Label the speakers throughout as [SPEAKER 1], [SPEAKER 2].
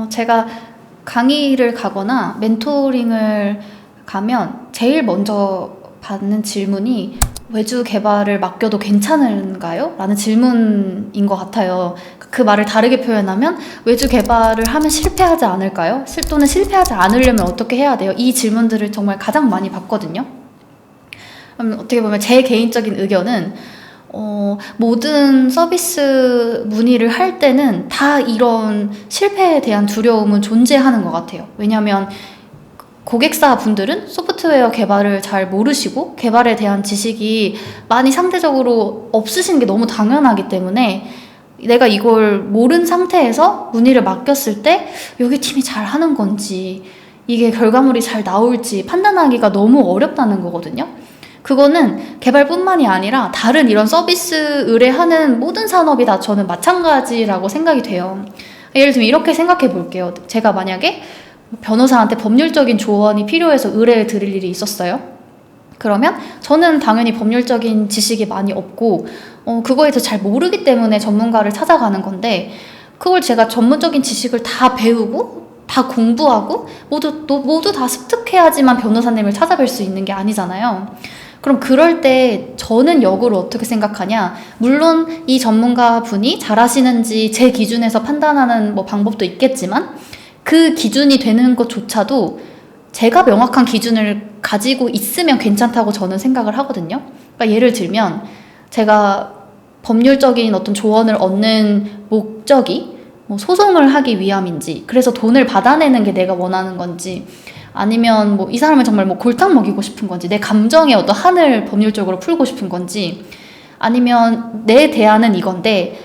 [SPEAKER 1] 제가 강의를 가거나 멘토링을 가면 제일 먼저 받는 질문이 외주 개발을 맡겨도 괜찮은가요? 라는 질문인 것 같아요. 그 말을 다르게 표현하면 외주 개발을 하면 실패하지 않을까요? 또는 실패하지 않으려면 어떻게 해야 돼요? 이 질문들을 정말 가장 많이 받거든요. 어떻게 보면 제 개인적인 의견은 모든 서비스 문의를 할 때는 다 이런 실패에 대한 두려움은 존재하는 것 같아요. 왜냐하면 고객사 분들은 소프트웨어 개발을 잘 모르시고 개발에 대한 지식이 많이 상대적으로 없으신 게 너무 당연하기 때문에 내가 이걸 모른 상태에서 문의를 맡겼을 때 여기 팀이 잘 하는 건지 이게 결과물이 잘 나올지 판단하기가 너무 어렵다는 거거든요. 그거는 개발뿐만이 아니라 다른 이런 서비스 의뢰하는 모든 산업이 다 저는 마찬가지라고 생각이 돼요. 예를 들면 이렇게 생각해 볼게요. 제가 만약에 변호사한테 법률적인 조언이 필요해서 의뢰를 드릴 일이 있었어요. 그러면 저는 당연히 법률적인 지식이 많이 없고 그거에 대해서 잘 모르기 때문에 전문가를 찾아가는 건데 그걸 제가 전문적인 지식을 다 배우고 다 공부하고 모두 다 습득해야지만 변호사님을 찾아뵐 수 있는 게 아니잖아요. 그럼 그럴 때 저는 역으로 어떻게 생각하냐, 물론 이 전문가 분이 잘하시는지 제 기준에서 판단하는 방법도 있겠지만 그 기준이 되는 것조차도 제가 명확한 기준을 가지고 있으면 괜찮다고 저는 생각을 하거든요. 그러니까 예를 들면 제가 법률적인 어떤 조언을 얻는 목적이 소송을 하기 위함인지, 그래서 돈을 받아내는 게 내가 원하는 건지, 아니면 이 사람을 정말 골탕 먹이고 싶은 건지, 내 감정의 어떤 한을 법률적으로 풀고 싶은 건지, 아니면 내 대안은 이건데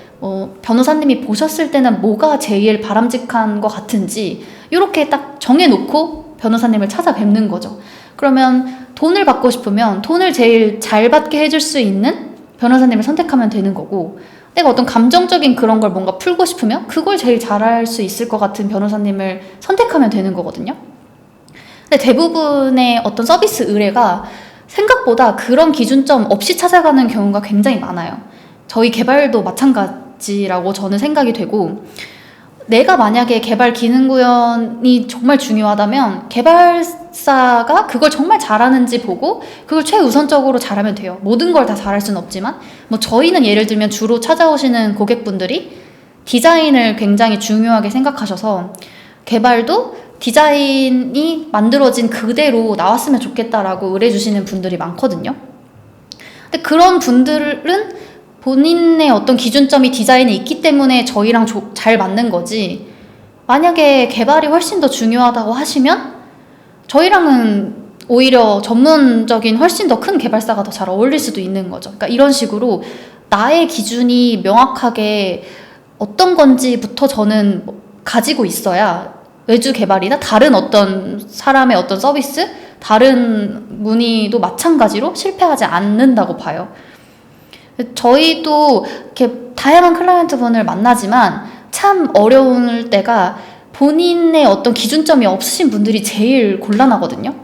[SPEAKER 1] 변호사님이 보셨을 때는 뭐가 제일 바람직한 것 같은지 이렇게 딱 정해놓고 변호사님을 찾아뵙는 거죠. 그러면 돈을 받고 싶으면 돈을 제일 잘 받게 해줄 수 있는 변호사님을 선택하면 되는 거고, 내가 어떤 감정적인 그런 걸 뭔가 풀고 싶으면 그걸 제일 잘할 수 있을 것 같은 변호사님을 선택하면 되는 거거든요. 근데 대부분의 어떤 서비스 의뢰가 생각보다 그런 기준점 없이 찾아가는 경우가 굉장히 많아요. 저희 개발도 마찬가지라고 저는 생각이 되고, 내가 만약에 개발 기능 구현이 정말 중요하다면 개발사가 그걸 정말 잘하는지 보고 그걸 최우선적으로 잘하면 돼요. 모든 걸 다 잘할 수는 없지만 저희는 예를 들면 주로 찾아오시는 고객분들이 디자인을 굉장히 중요하게 생각하셔서 개발도 디자인이 만들어진 그대로 나왔으면 좋겠다라고 의뢰 주시는 분들이 많거든요. 근데 그런 분들은 본인의 어떤 기준점이 디자인에 있기 때문에 저희랑 잘 맞는 거지, 만약에 개발이 훨씬 더 중요하다고 하시면 저희랑은 오히려 전문적인 훨씬 더 큰 개발사가 더 잘 어울릴 수도 있는 거죠. 그러니까 이런 식으로 나의 기준이 명확하게 어떤 건지부터 저는 가지고 있어야 외주 개발이나 다른 어떤 사람의 어떤 서비스, 다른 문의도 마찬가지로 실패하지 않는다고 봐요. 저희도 이렇게 다양한 클라이언트 분을 만나지만 참 어려울 때가 본인의 어떤 기준점이 없으신 분들이 제일 곤란하거든요.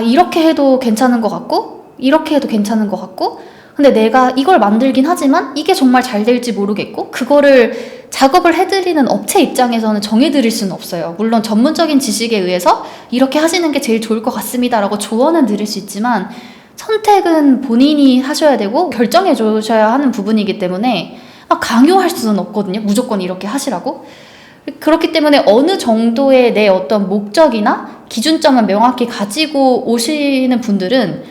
[SPEAKER 1] 이렇게 해도 괜찮은 것 같고 이렇게 해도 괜찮은 것 같고, 근데 내가 이걸 만들긴 하지만 이게 정말 잘 될지 모르겠고 그거를 작업을 해드리는 업체 입장에서는 정해드릴 수는 없어요. 물론 전문적인 지식에 의해서 이렇게 하시는 게 제일 좋을 것 같습니다 라고 조언은 드릴 수 있지만 선택은 본인이 하셔야 되고 결정해 주셔야 하는 부분이기 때문에 강요할 수는 없거든요. 무조건 이렇게 하시라고. 그렇기 때문에 어느 정도의 내 어떤 목적이나 기준점을 명확히 가지고 오시는 분들은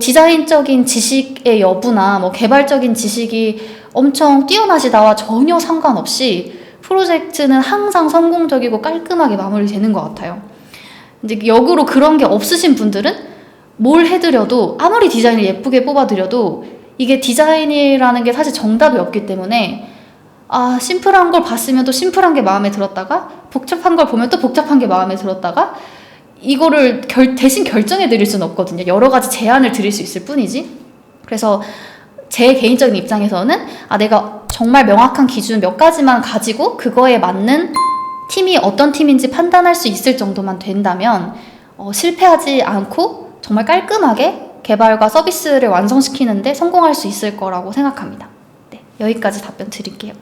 [SPEAKER 1] 디자인적인 지식의 여부나 개발적인 지식이 엄청 뛰어나시다와 전혀 상관없이 프로젝트는 항상 성공적이고 깔끔하게 마무리되는 것 같아요. 이제 역으로 그런 게 없으신 분들은 뭘 해드려도, 아무리 디자인을 예쁘게 뽑아드려도 이게 디자인이라는 게 사실 정답이 없기 때문에 심플한 걸 봤으면 또 심플한 게 마음에 들었다가 복잡한 걸 보면 또 복잡한 게 마음에 들었다가 이거를 대신 결정해 드릴 수는 없거든요. 여러 가지 제안을 드릴 수 있을 뿐이지. 그래서 제 개인적인 입장에서는 내가 정말 명확한 기준 몇 가지만 가지고 그거에 맞는 팀이 어떤 팀인지 판단할 수 있을 정도만 된다면 실패하지 않고 정말 깔끔하게 개발과 서비스를 완성시키는데 성공할 수 있을 거라고 생각합니다. 네, 여기까지 답변 드릴게요.